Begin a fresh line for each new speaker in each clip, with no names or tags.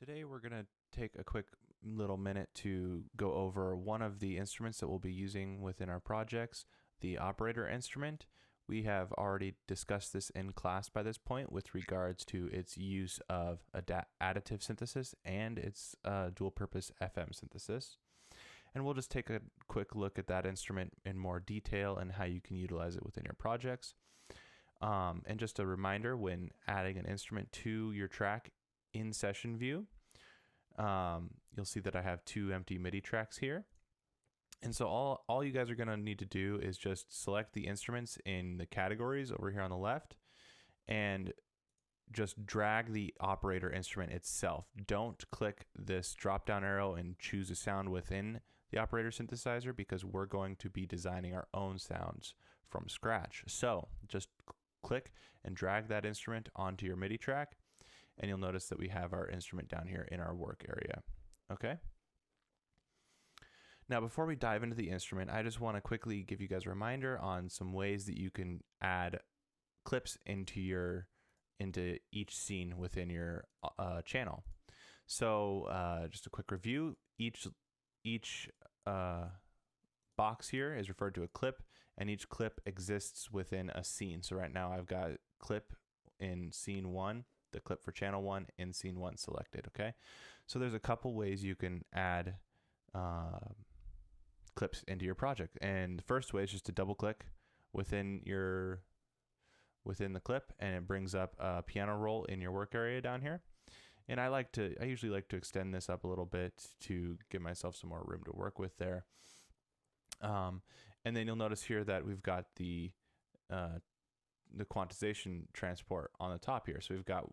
Today we're going to take a quick little minute to go over one of the instruments that we'll be using within our projects, the operator instrument. We have already discussed this in class by this point with regards to its use of additive synthesis and its dual-purpose FM synthesis. And we'll just take a quick look at that instrument in more detail and how you can utilize it within your projects. And just a reminder, when adding an instrument to your track in session view, you'll see that I have two empty MIDI tracks here. And so all you guys are going to need to do is just select the instruments in the categories over here on the left and just drag the operator instrument itself. Don't click this drop down arrow and choose a sound within the operator synthesizer because we're going to be designing our own sounds from scratch. So just click and drag that instrument onto your MIDI track, and you'll notice that we have our instrument down here in our work area. Okay? Now, before we dive into the instrument, I just want to quickly give you guys a reminder on some ways that you can add clips into each scene within your channel. So just a quick review, each box here is referred to a clip, and each clip exists within a scene. So right now I've got clip in scene 1, the clip for channel 1 in scene 1 selected. Okay, so there's a couple ways you can add clips into your project, and the first way is just to double click within the clip, and it brings up a piano roll in your work area down here. And I usually like to extend this up a little bit to give myself some more room to work with there. And then you'll notice here that we've got the quantization transport on the top here. So we've got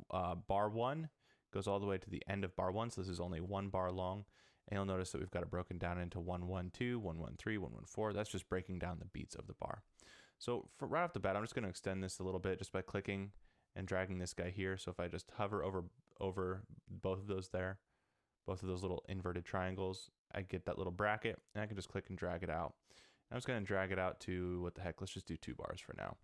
bar 1 goes all the way to the end of bar 1. So this is only 1 bar long. And you'll notice that we've got it broken down into 112, 113, 114. That's just breaking down the beats of the bar. So right off the bat, I'm just going to extend this a little bit just by clicking and dragging this guy here. So if I just hover over both of those there, both of those little inverted triangles, I get that little bracket, and I can just click and drag it out. I'm just going to drag it out to, what the heck, let's just do 2 bars for now.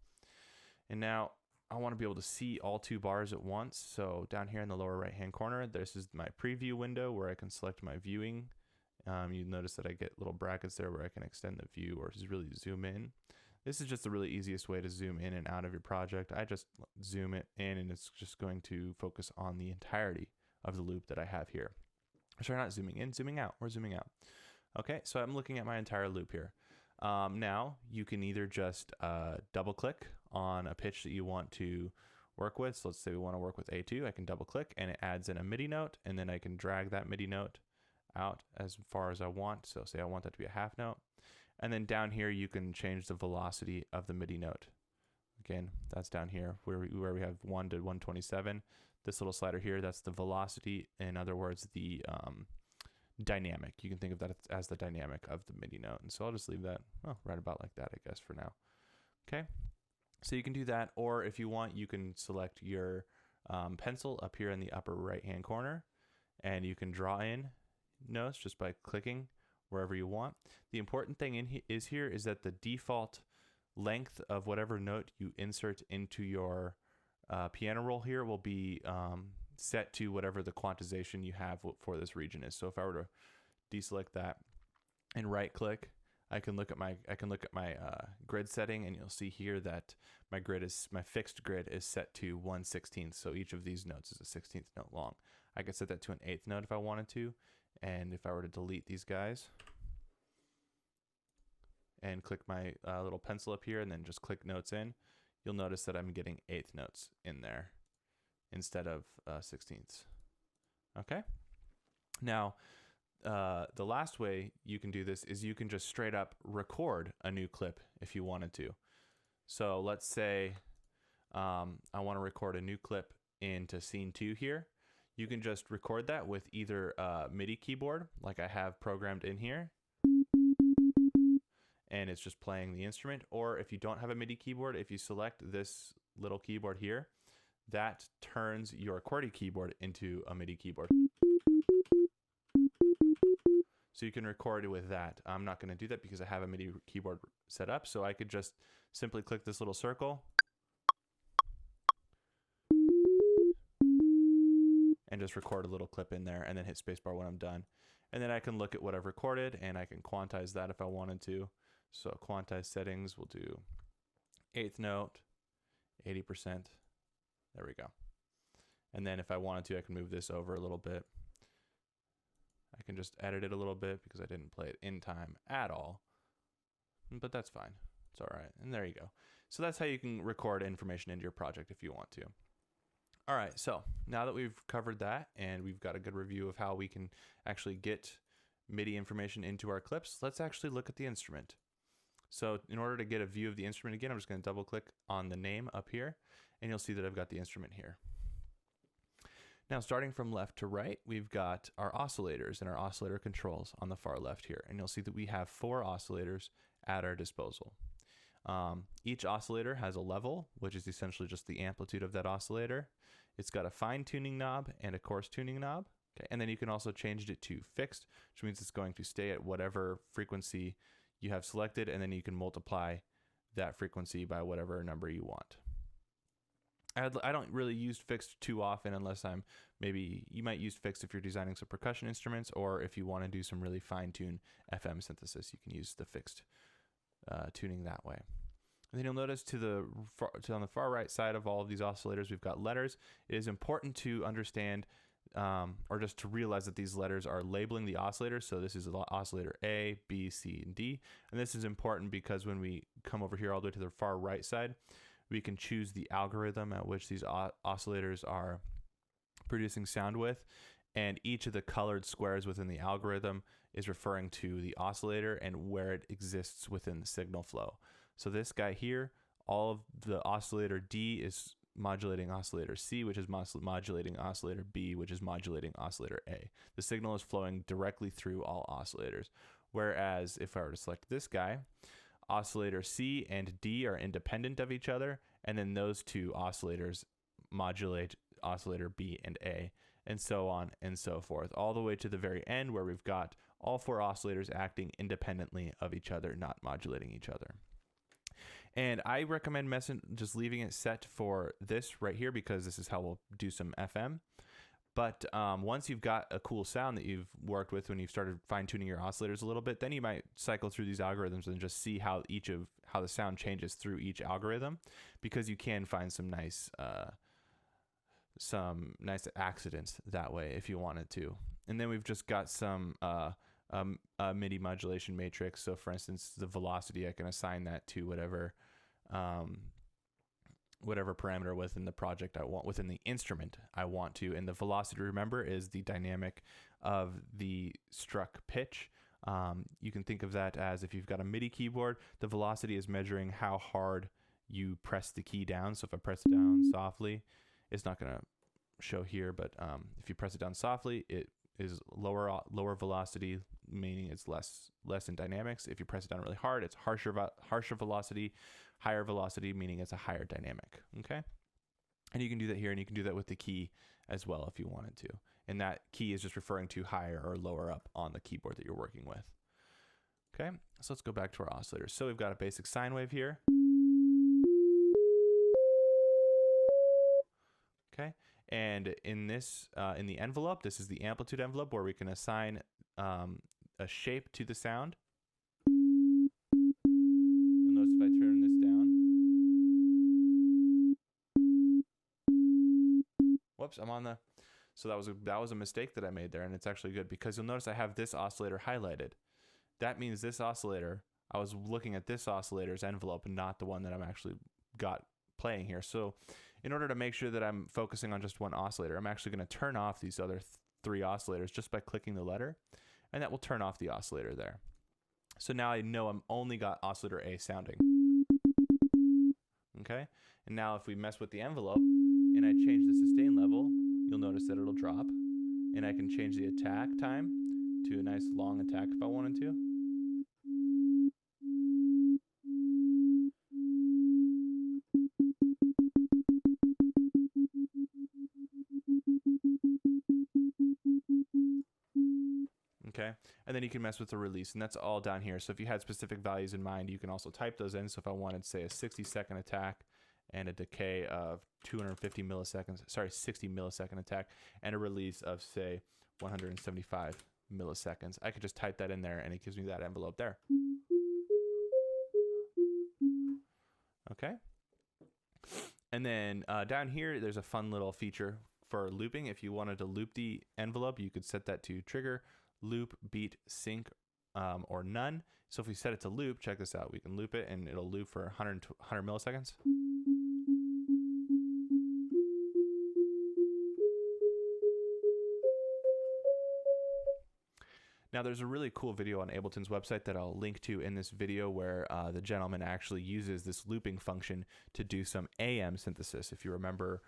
And now I want to be able to see all 2 bars at once. So down here in the lower right hand corner, this is my preview window where I can select my viewing. You notice that I get little brackets there where I can extend the view or just really zoom in. This is just the really easiest way to zoom in and out of your project. I just zoom it in, and it's just going to focus on the entirety of the loop that I have here. Sorry, not zooming in, zooming out. We're zooming out. Okay, so I'm looking at my entire loop here. Now you can either just double click on a pitch that you want to work with. So let's say we want to work with A2. I can double click and it adds in a MIDI note, and then I can drag that MIDI note out as far as I want. So say I want that to be a half note. And then down here you can change the velocity of the MIDI note. Again, that's down here where we have 1 to 127. This little slider here, that's the velocity. In other words, the dynamic. You can think of that as the dynamic of the MIDI note. And so I'll just leave that right about like that, I guess, for now. Okay, so you can do that, or if you want, you can select your pencil up here in the upper right hand corner, and you can draw in notes just by clicking wherever you want. The important thing is that the default length of whatever note you insert into your piano roll here will be set to whatever the quantization you have for this region is. So if I were to deselect that and right click, I can look at my grid setting, and you'll see here that my fixed grid is set to 1/16. So each of these notes is a 16th note long. I could set that to an 8th note if I wanted to, and if I were to delete these guys and click my little pencil up here and then just click notes in, you'll notice that I'm getting 8th notes in there instead of 16ths. Okay. Now, the last way you can do this is you can just straight up record a new clip if you wanted to. So let's say I want to record a new clip into scene 2 here. You can just record that with either a MIDI keyboard like I have programmed in here, and it's just playing the instrument. Or if you don't have a MIDI keyboard, if you select this little keyboard here, that turns your QWERTY keyboard into a MIDI keyboard. So you can record it with that. I'm not going to do that because I have a MIDI keyboard set up, so I could just simply click this little circle and just record a little clip in there and then hit spacebar when I'm done. And then I can look at what I've recorded and I can quantize that if I wanted to. So Quantize Settings, we'll do 8th note, 80%. There we go. And then if I wanted to, I can move this over a little bit. I can just edit it a little bit because I didn't play it in time at all. But that's fine. It's all right. And there you go. So that's how you can record information into your project if you want to. All right, so now that we've covered that and we've got a good review of how we can actually get MIDI information into our clips, let's actually look at the instrument. So in order to get a view of the instrument again, I'm just going to double click on the name up here and you'll see that I've got the instrument here. Now starting from left to right, we've got our oscillators and our oscillator controls on the far left here. And you'll see that we have 4 oscillators at our disposal. Each oscillator has a level, which is essentially just the amplitude of that oscillator. It's got a fine tuning knob and a coarse tuning knob. Okay, and then you can also change it to fixed, which means it's going to stay at whatever frequency you have selected, and then you can multiply that frequency by whatever number you want. I don't really use fixed too often unless you might use fixed if you're designing some percussion instruments, or if you want to do some really fine-tuned FM synthesis, you can use the fixed tuning that way. And then you'll notice on the far right side of all of these oscillators, we've got letters. It is important to understand or just to realize that these letters are labeling the oscillator. So this is oscillator A, B, C, and D. And this is important because when we come over here all the way to the far right side, we can choose the algorithm at which these oscillators are producing sound with. And each of the colored squares within the algorithm is referring to the oscillator and where it exists within the signal flow. So this guy here, all of the oscillator D is modulating oscillator C, which is modulating oscillator B, which is modulating oscillator A. The signal is flowing directly through all oscillators. Whereas if I were to select this guy, oscillator C and D are independent of each other, and then those two oscillators modulate oscillator B and A, and so on and so forth, all the way to the very end where we've got all 4 oscillators acting independently of each other, not modulating each other. And I recommend just leaving it set for this right here because this is how we'll do some FM. But once you've got a cool sound that you've worked with when you've started fine-tuning your oscillators a little bit, then you might cycle through these algorithms and just see how the sound changes through each algorithm, because you can find some nice accidents that way if you wanted to. And then we've just got some MIDI modulation matrix. So for instance, the velocity, I can assign that to whatever parameter within the project I want, within the instrument I want to. And the velocity, remember, is the dynamic of the struck pitch. You can think of that as if you've got a MIDI keyboard, the velocity is measuring how hard you press the key down. So if I press it down softly, it's not going to show here, but if you press it down softly, it is lower velocity, meaning it's less in dynamics. If you press it down really hard, it's harsher velocity, higher velocity, meaning it's a higher dynamic. Okay, and you can do that here, and you can do that with the key as well if you wanted to. And that key is just referring to higher or lower up on the keyboard that you're working with. Okay, so let's go back to our oscillators. So we've got a basic sine wave here. Okay, and in this, in the envelope, this is the amplitude envelope where we can assign a shape to the sound. You'll notice if I turn this down, whoops, I'm on the, so that was a mistake that I made there, and it's actually good because you'll notice I have this oscillator highlighted. That means this oscillator, I was looking at this oscillator's envelope and not the one that I'm actually got playing here. So in order to make sure that I'm focusing on just one oscillator, I'm actually going to turn off these other 3 oscillators just by clicking the letter, and that will turn off the oscillator there. So now I know I'm only got oscillator A sounding. Okay, and now if we mess with the envelope and I change the sustain level, you'll notice that it'll drop, and I can change the attack time to a nice long attack if I wanted to. Okay, and then you can mess with the release, and that's all down here. So if you had specific values in mind, you can also type those in. So if I wanted, say, a 60-second attack and a decay of 250 milliseconds, sorry, 60 millisecond attack, and a release of, say, 175 milliseconds. I could just type that in there and it gives me that envelope there. Okay. And then down here, there's a fun little feature for looping. If you wanted to loop the envelope, you could set that to trigger, loop, beat, sync, or none. So if we set it to loop, check this out. We can loop it and it'll loop for 100 milliseconds. Now there's a really cool video on Ableton's website that I'll link to in this video where the gentleman actually uses this looping function to do some AM synthesis. If you remember,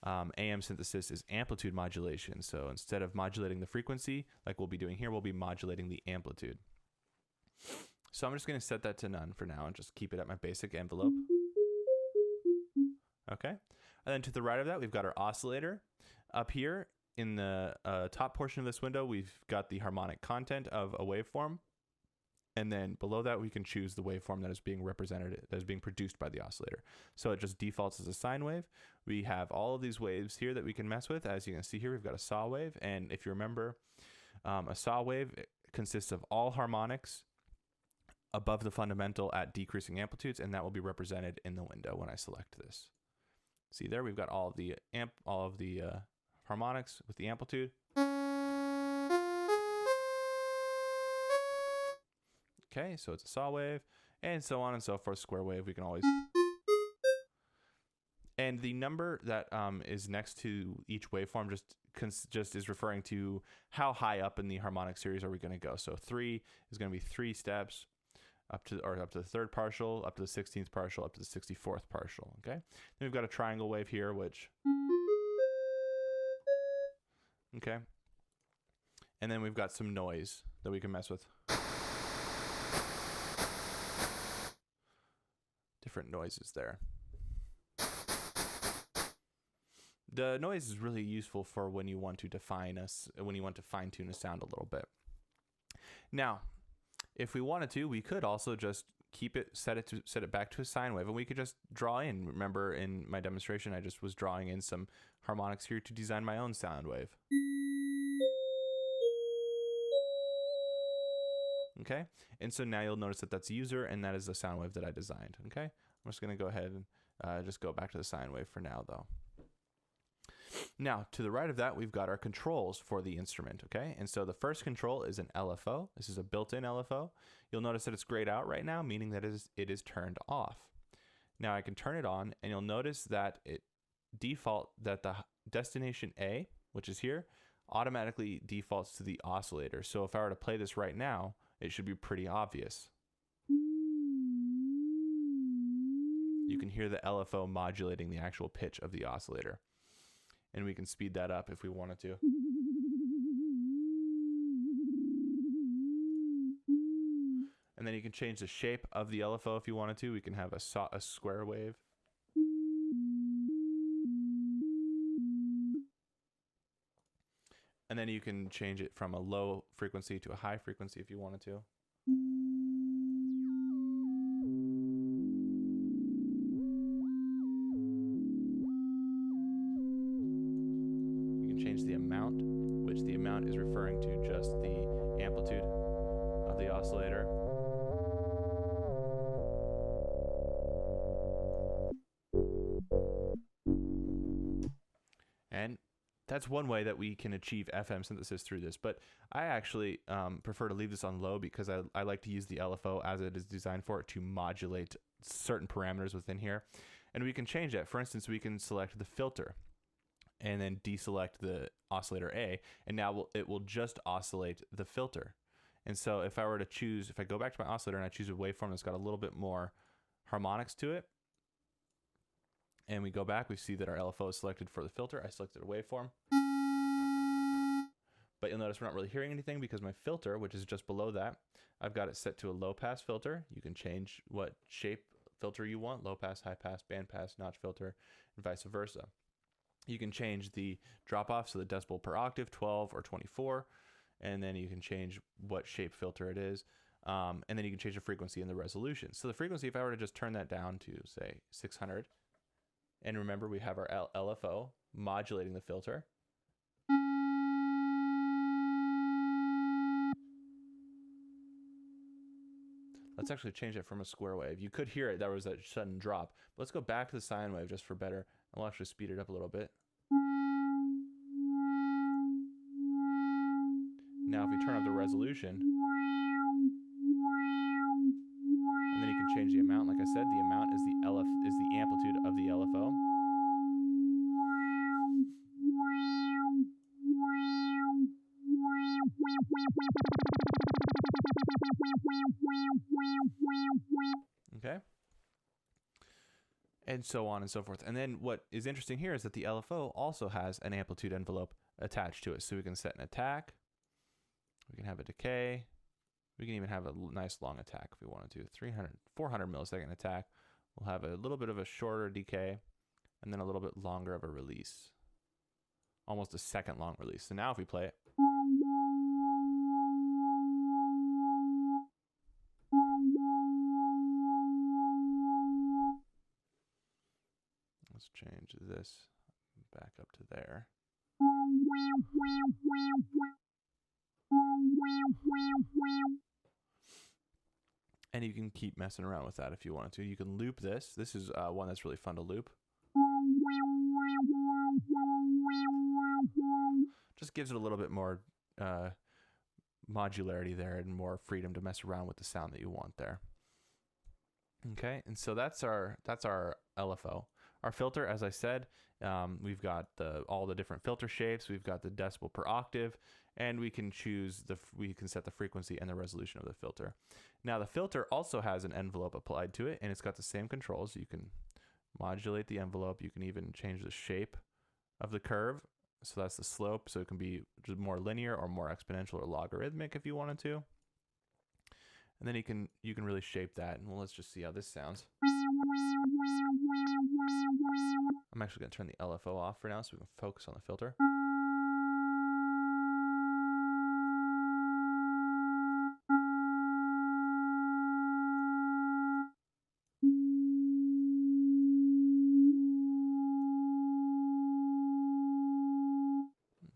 AM synthesis is amplitude modulation. So instead of modulating the frequency, like we'll be doing here, we'll be modulating the amplitude. So I'm just going to set that to none for now and just keep it at my basic envelope. Okay. And then to the right of that, we've got our oscillator. Up here in the top portion of this window, we've got the harmonic content of a waveform. And then below that, we can choose the waveform that is being represented, that is being produced by the oscillator. So it just defaults as a sine wave. We have all of these waves here that we can mess with. As you can see here, we've got a saw wave. And if you remember, a saw wave consists of all harmonics above the fundamental at decreasing amplitudes, and that will be represented in the window when I select this. See there, we've got all of the harmonics with the amplitude. Okay, so it's a saw wave, and so on and so forth. Square wave, we can always. And the number that is next to each waveform just is referring to how high up in the harmonic series are we going to go. So 3 is going to be 3 steps up to the third partial, up to the 16th partial, up to the 64th partial. Okay, then we've got a triangle wave here, which. Okay, and then we've got some noise that we can mess with. Different noises there. The noise is really useful for when you want to fine tune a sound a little bit. Now, if we wanted to, we could also just keep it, set it back to a sine wave, and we could just draw in. Remember in my demonstration, I just was drawing in some harmonics here to design my own sound wave. Okay, and so now you'll notice that that's user, and that is the sound wave that I designed. Okay, I'm just going to go ahead and just go back to the sine wave for now, though. Now, to the right of that, we've got our controls for the instrument, okay? And so the first control is an LFO. This is a built-in LFO. You'll notice that it's grayed out right now, meaning that it is turned off. Now I can turn it on, and you'll notice that that the destination A, which is here, automatically defaults to the oscillator. So if I were to play this right now, it should be pretty obvious. You can hear the LFO modulating the actual pitch of the oscillator. And we can speed that up if we wanted to. And then you can change the shape of the LFO if you wanted to. We can have a square wave. And then you can change it from a low frequency to a high frequency if you wanted to. Change the amount, which the amount is referring to just the amplitude of the oscillator. And that's one way that we can achieve FM synthesis through this, but I actually prefer to leave this on low because I like to use the LFO as it is designed for it to modulate certain parameters within here. And we can change that. For instance, we can select the filter and then deselect the oscillator A, and now it will just oscillate the filter. And so if I go back to my oscillator and I choose a waveform that's got a little bit more harmonics to it, and we go back, we see that our LFO is selected for the filter. I selected a waveform. But you'll notice we're not really hearing anything because my filter, which is just below that, I've got it set to a low pass filter. You can change what shape filter you want, low pass, high pass, band pass, notch filter, and vice versa. You can change the drop off, so the decibel per octave, 12 or 24, and then you can change what shape filter it is, and then you can change the frequency and the resolution. So the frequency, if I were to just turn that down to, say, 600, And remember, we have our LFO modulating the filter. Let's actually change it from a square wave. You could hear it, there was that sudden drop. But let's go back to the sine wave just for better, and we'll actually speed it up a little bit. Now if we turn up the resolution, and then you can change the amount. Like I said, the amount is the amplitude of the LFO. Okay. And so on and so forth. And then what is interesting here is that the LFO also has an amplitude envelope attached to it. So we can set an attack, we can have a decay, we can even have a nice long attack if we wanted to. 400 millisecond attack. We'll have a little bit of a shorter decay and then a little bit longer of a release. Almost a second long release. So now if we play it, let's change this back up to there. And you can keep messing around with that if you wanted to. You can loop this. This is one that's really fun to loop. Just gives it a little bit more modularity there and more freedom to mess around with the sound that you want there. Okay, and so that's our LFO. Our filter, as I said, we've got all the different filter shapes. We've got the decibel per octave, and we can set the frequency and the resolution of the filter. Now the filter also has an envelope applied to it, and it's got the same controls. You can modulate the envelope. You can even change the shape of the curve. So that's the slope. So it can be just more linear or more exponential or logarithmic if you wanted to. And then you can really shape that. And well, let's just see how this sounds. I'm actually going to turn the LFO off for now so we can focus on the filter.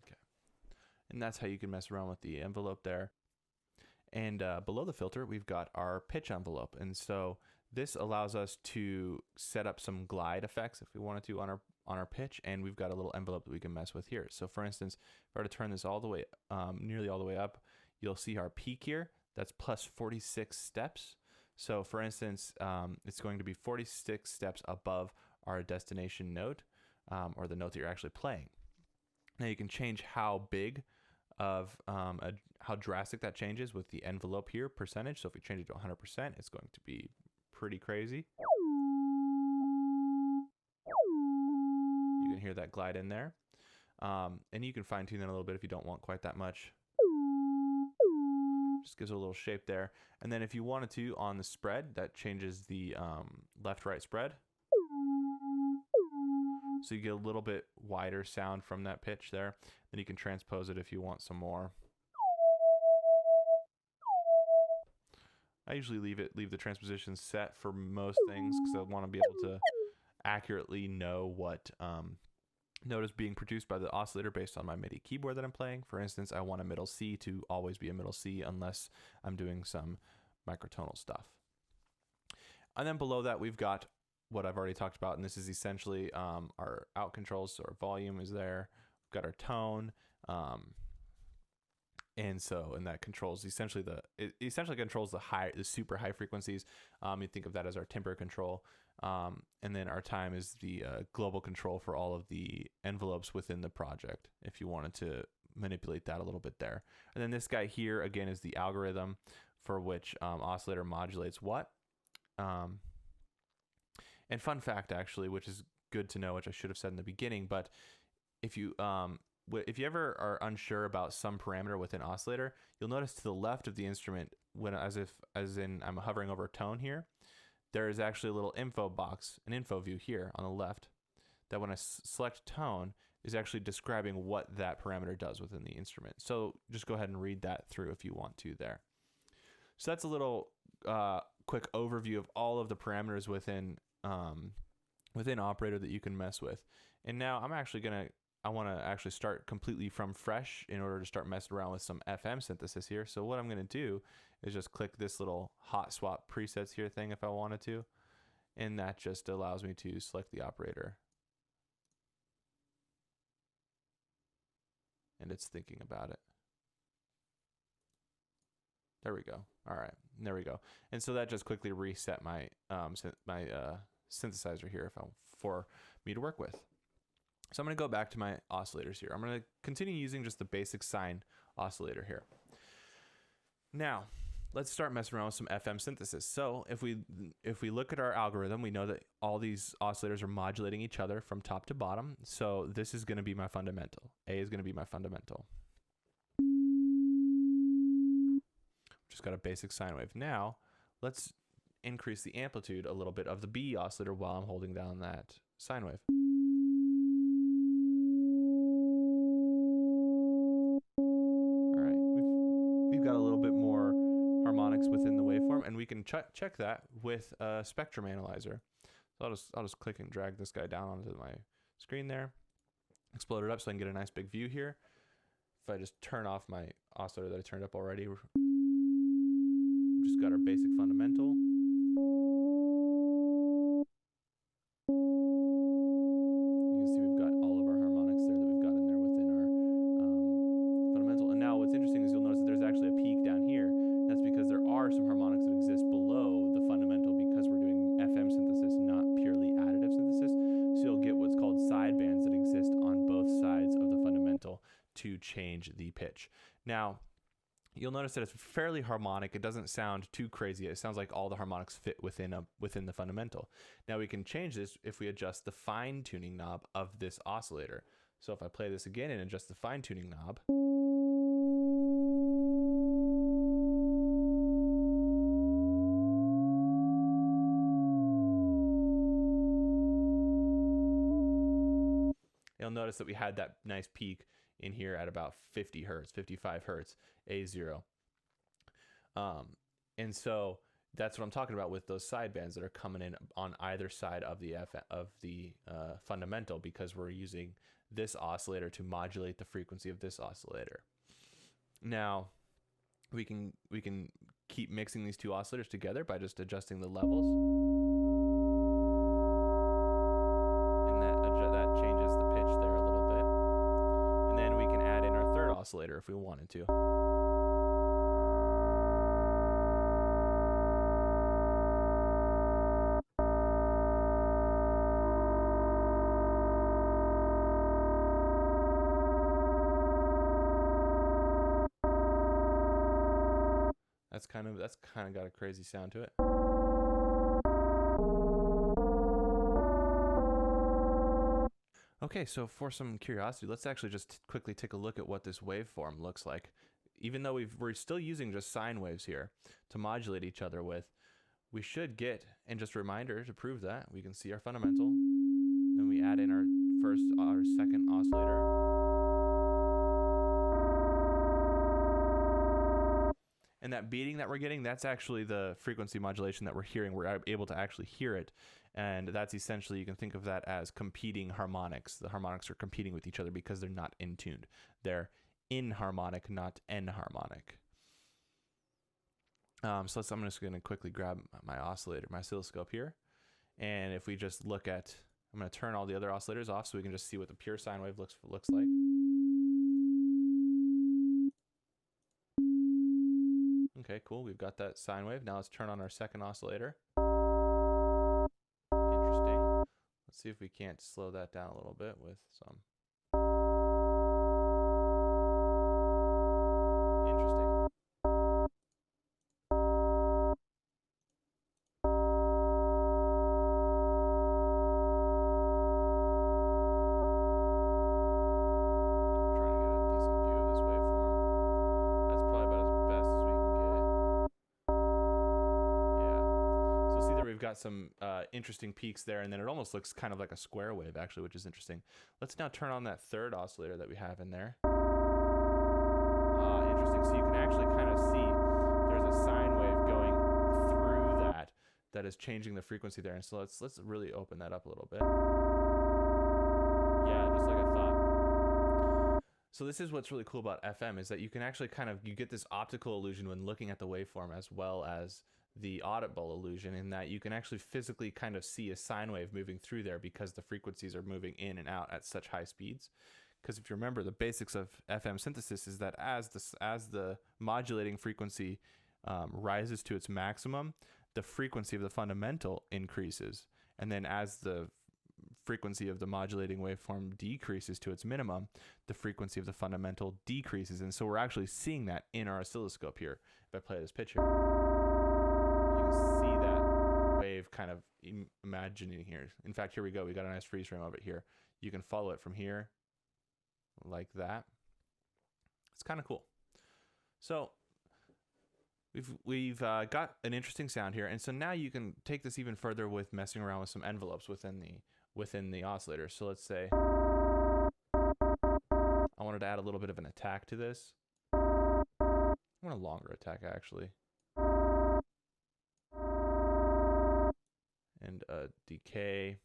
Okay. And that's how you can mess around with the envelope there. And below the filter, we've got our pitch envelope. And so this allows us to set up some glide effects if we wanted to on our pitch. And we've got a little envelope that we can mess with here. So for instance, if I were to turn this all the way, nearly all the way up, you'll see our peak here. That's plus 46 steps. So for instance, it's going to be 46 steps above our destination note, or the note that you're actually playing. Now you can change how big of how drastic that changes with the envelope here, percentage. So if we change it to 100%, it's going to be pretty crazy. You can hear that glide in there. And you can fine tune that a little bit if you don't want quite that much. Just gives it a little shape there. And then if you wanted to, on the spread, that changes the left-right spread. So you get a little bit wider sound from that pitch there. Then you can transpose it if you want some more. I usually leave the transposition set for most things because I want to be able to accurately know what note is being produced by the oscillator based on my Midi keyboard that I'm playing. For instance, I want a middle C to always be a middle C unless I'm doing some microtonal stuff. And then below that, we've got what I've already talked about, and this is essentially our out controls. So our volume is there. We've got our tone, and that controls essentially controls the super high frequencies. You think of that as our timbre control, and then our time is the global control for all of the envelopes within the project. If you wanted to manipulate that a little bit there, and then this guy here again is the algorithm for which oscillator modulates what. And fun fact, actually, which is good to know, which I should have said in the beginning, but if you ever are unsure about some parameter within oscillator, you'll notice to the left of the instrument, as in I'm hovering over a tone here, there is actually a little info box, an info view here on the left, that when I select tone is actually describing what that parameter does within the instrument. So just go ahead and read that through if you want to there. So that's a little quick overview of all of the parameters within within operator that you can mess with. And now I want to actually start completely from fresh in order to start messing around with some FM synthesis here. So what I'm going to do is just click this little hot swap presets here thing if I wanted to. And that just allows me to select the operator. And it's thinking about it. There we go. All right, there we go. And so that just quickly reset my synthesizer here for me to work with. So I'm going to go back to my oscillators here. I'm going to continue using just the basic sine oscillator here. Now, let's start messing around with some FM synthesis. So if we look at our algorithm, we know that all these oscillators are modulating each other from top to bottom. So this is going to be my fundamental. A is going to be my fundamental. Just got a basic sine wave. Now, let's increase the amplitude a little bit of the B oscillator while I'm holding down that sine wave. All right, we've got a little bit more harmonics within the waveform, and we can check that with a spectrum analyzer. So I'll just click and drag this guy down onto my screen there, explode it up so I can get a nice big view here. If I just turn off my oscillator that I turned up already, we've just got our basic fundamental. You can see we've got all of our harmonics there that we've got in there within our fundamental. And now what's interesting is you'll notice that there's actually a peak down here. That's because there are some harmonics that exist below the fundamental because we're doing FM synthesis, not purely additive synthesis. So you'll get what's called sidebands that exist on both sides of the fundamental to change the pitch. Now, you'll notice that it's fairly harmonic. It doesn't sound too crazy. It sounds like all the harmonics fit within the fundamental. Now we can change this if we adjust the fine tuning knob of this oscillator. So if I play this again and adjust the fine tuning knob, you'll notice that we had that nice peak in here at about 50 hertz, 55 hertz, A0. And so that's what I'm talking about with those sidebands that are coming in on either side of the fundamental, because we're using this oscillator to modulate the frequency of this oscillator. Now, we can keep mixing these two oscillators together by just adjusting the levels. And that changes the pitch there a little bit. And then we can add in our third oscillator if we wanted to. That's kind of got a crazy sound to it. Okay, so for some curiosity, let's actually just quickly take a look at what this waveform looks like. Even though we're still using just sine waves here to modulate each other with, we should get, and just a reminder to prove that, we can see our fundamental, then we add in our second oscillator. And that beating that we're getting, that's actually the frequency modulation that we're hearing. We're able to actually hear it. And that's essentially, you can think of that as competing harmonics. The harmonics are competing with each other because they're not in tuned. They're inharmonic, not enharmonic. So I'm just going to quickly grab my oscillator, my oscilloscope here. And if we just look at, I'm going to turn all the other oscillators off so we can just see what the pure sine wave looks like. Okay, cool. We've got that sine wave. Now let's turn on our second oscillator. Interesting. Let's see if we can't slow that down a little bit with some. Interesting. Got some interesting peaks there, and then it almost looks kind of like a square wave actually, which is interesting. Let's now turn on that third oscillator that we have in there. Interesting. So you can actually kind of see there's a sine wave going through that is changing the frequency there. And so let's really open that up a little bit. Yeah, just like I thought. So this is what's really cool about FM, is that you can actually you get this optical illusion when looking at the waveform as well as the audible illusion, in that you can actually physically kind of see a sine wave moving through there because the frequencies are moving in and out at such high speeds. Because if you remember, the basics of FM synthesis is that as the modulating frequency rises to its maximum, the frequency of the fundamental increases. And then as the frequency of the modulating waveform decreases to its minimum, the frequency of the fundamental decreases. And so we're actually seeing that in our oscilloscope here. If I play this pitch here, you can see that wave kind of imagining here. In fact, here we go. We got a nice freeze frame of it here. You can follow it from here like that. It's kind of cool. So we've got an interesting sound here, and so now you can take this even further with messing around with some envelopes within the oscillator. So let's say I wanted to add a little bit of an attack to this. I want a longer attack actually, and a decay.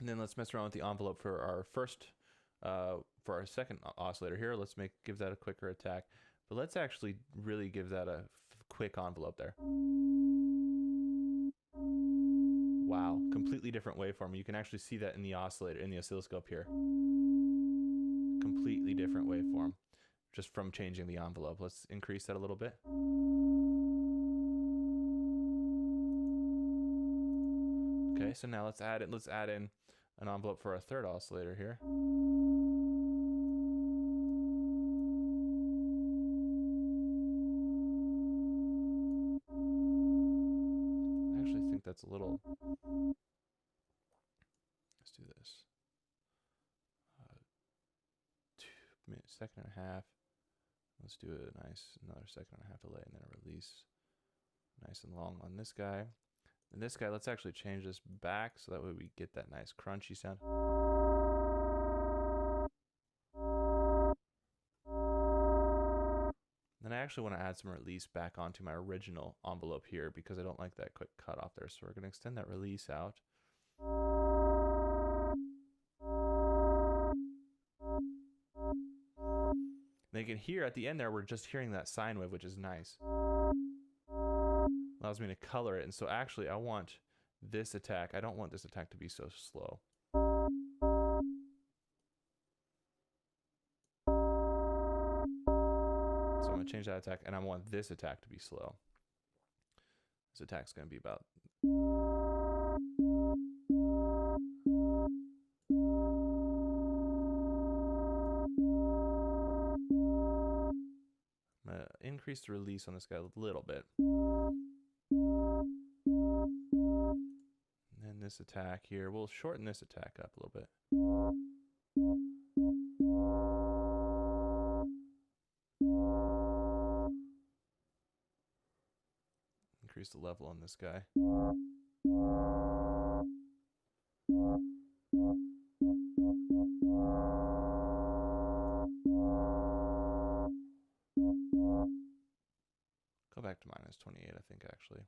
And then let's mess around with the envelope for our second oscillator here. Let's give that a quicker attack, but let's actually really give that a quick envelope there. Wow, completely different waveform. You can actually see that in the oscilloscope here. Completely different waveform, just from changing the envelope. Let's increase that a little bit. Okay, so now let's add in an envelope for our third oscillator here. I actually think that's a little. Let's do this. 2 second and a half. Let's do another second and a half delay, and then a release. Nice and long on this guy. And this guy, let's actually change this back so that way we get that nice crunchy sound. Then I actually want to add some release back onto my original envelope here because I don't like that quick cut off there. So we're going to extend that release out. And you can hear at the end there, we're just hearing that sine wave, which is nice. Allows me to color it. And so actually I want this attack. I don't want this attack to be so slow. So I'm going to change that attack, and I want this attack to be slow. This attack's going to be about. I'm going to increase the release on this guy a little bit. And then this attack here, we'll shorten this attack up a little bit. Increase the level on this guy. Go back to -28, I think, actually.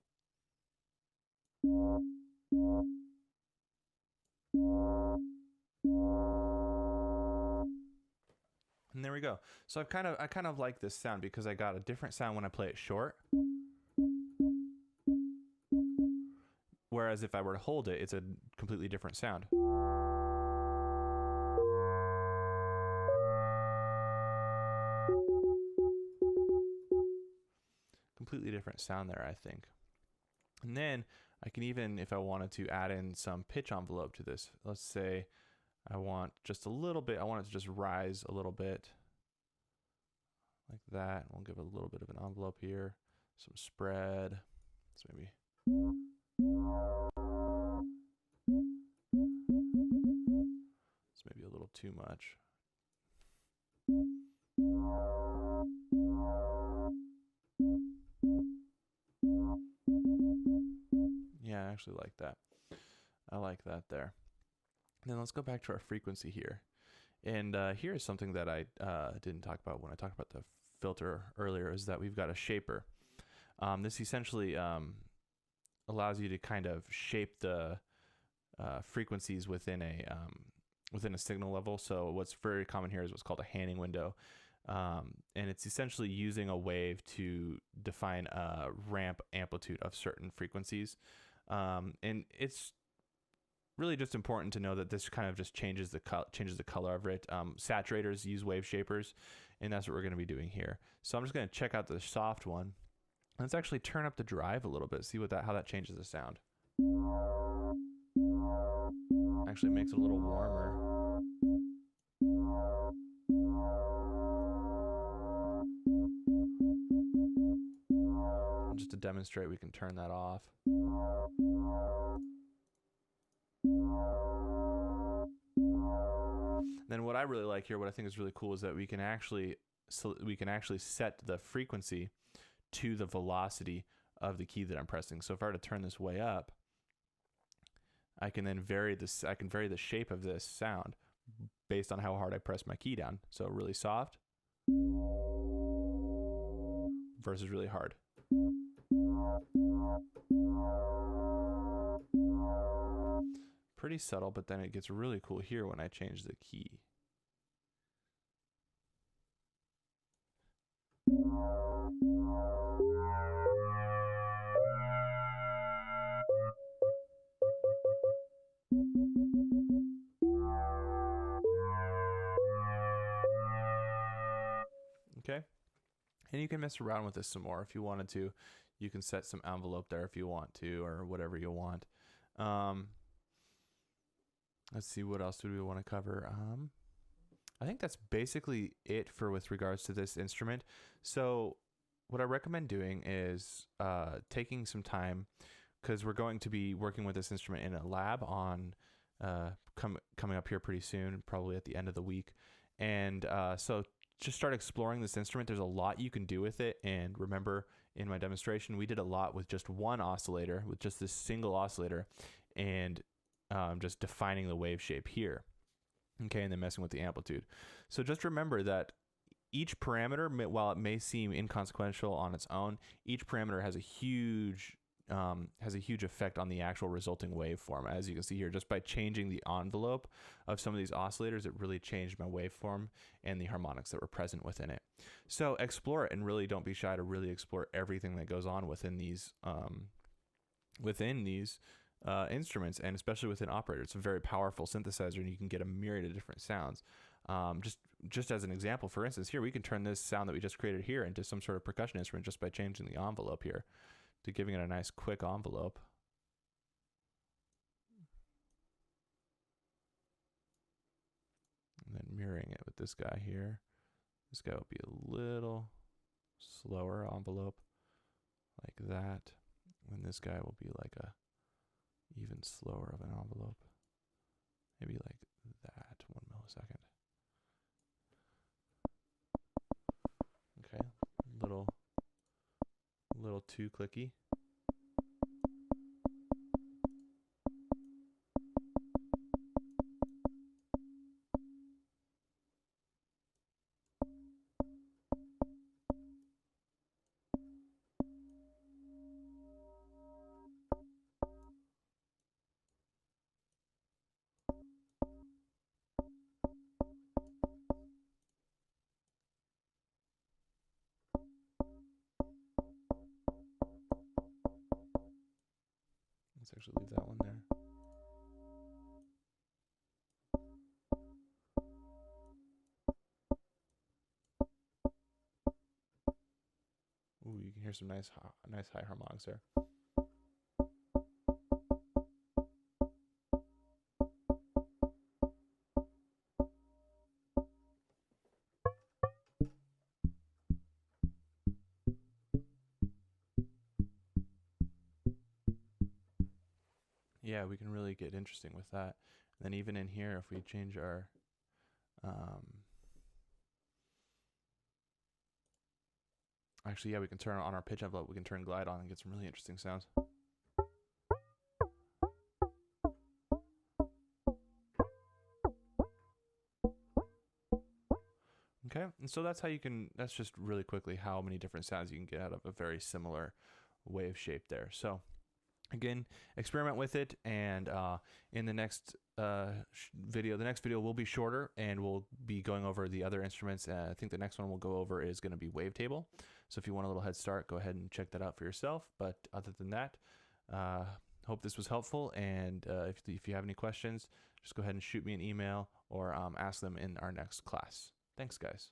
And there we go. So I kind of like this sound because I got a different sound when I play it short. Whereas if I were to hold it, it's a completely different sound. Completely different sound there, I think. And then I can even, if I wanted to, add in some pitch envelope to this. Let's say I want just a little bit, I want it to just rise a little bit like that. We'll give it a little bit of an envelope here, some spread. It's maybe. It's maybe a little too much. Yeah, I actually like that. I like that there. Then let's go back to our frequency here. And here is something that I didn't talk about when I talked about the filter earlier, is that we've got a shaper. This essentially allows you to kind of shape the frequencies within a signal level. So what's very common here is what's called a Hanning window. And it's essentially using a wave to define a ramp amplitude of certain frequencies. And it's really just important to know that this kind of just changes the color of it. Saturators use wave shapers, and that's what we're going to be doing here. So I'm just going to check out the soft one. Let's actually turn up the drive a little bit, see how that changes the sound. Actually makes it a little warmer. And just to demonstrate, we can turn that off. Then what I really like here, what I think is really cool, is that we can actually set the frequency to the velocity of the key that I'm pressing. So if I were to turn this way up, I can then vary the shape of this sound based on how hard I press my key down. So really soft versus really hard. Pretty subtle, but then it gets really cool here when I change the key. Okay, and you can mess around with this some more if you wanted to. You can set some envelope there if you want to, or whatever you want. Let's see, what else do we want to cover? I think that's basically it with regards to this instrument. So what I recommend doing is taking some time, because we're going to be working with this instrument in a lab on coming up here pretty soon, probably at the end of the week. And so just start exploring this instrument. There's a lot you can do with it. And remember, in my demonstration, we did a lot with just one oscillator, with just this single oscillator, and just defining the wave shape here. Okay, and then messing with the amplitude. So just remember that each parameter, while it may seem inconsequential on its own, each parameter has a huge effect on the actual resulting waveform. As you can see here, just by changing the envelope of some of these oscillators, it really changed my waveform and the harmonics that were present within it. So explore it, and really don't be shy to really explore everything that goes on within these instruments, and especially within operators. It's a very powerful synthesizer, and you can get a myriad of different sounds. Just as an example, for instance, here we can turn this sound that we just created here into some sort of percussion instrument just by changing the envelope here, to giving it a nice quick envelope. And then mirroring it with this guy here. This guy will be a little slower envelope, like that. And this guy will be like a even slower of an envelope, maybe like that, 1 millisecond. Okay, little too clicky. Let's actually leave that one there. Ooh, you can hear some nice high harmonics there. Yeah, we can really get interesting with that. And then even in here, if we change our Actually, yeah, we can turn on our pitch envelope. We can turn glide on and get some really interesting sounds. Okay, and so that's how you can, that's just really quickly how many different sounds you can get out of a very similar wave shape there. So again, experiment with it, and in the next video, the next video will be shorter, and we'll be going over the other instruments. I think the next one we'll go over is going to be wavetable. So if you want a little head start, go ahead and check that out for yourself. But other than that, hope this was helpful, and if you have any questions, just go ahead and shoot me an email or ask them in our next class. Thanks, guys.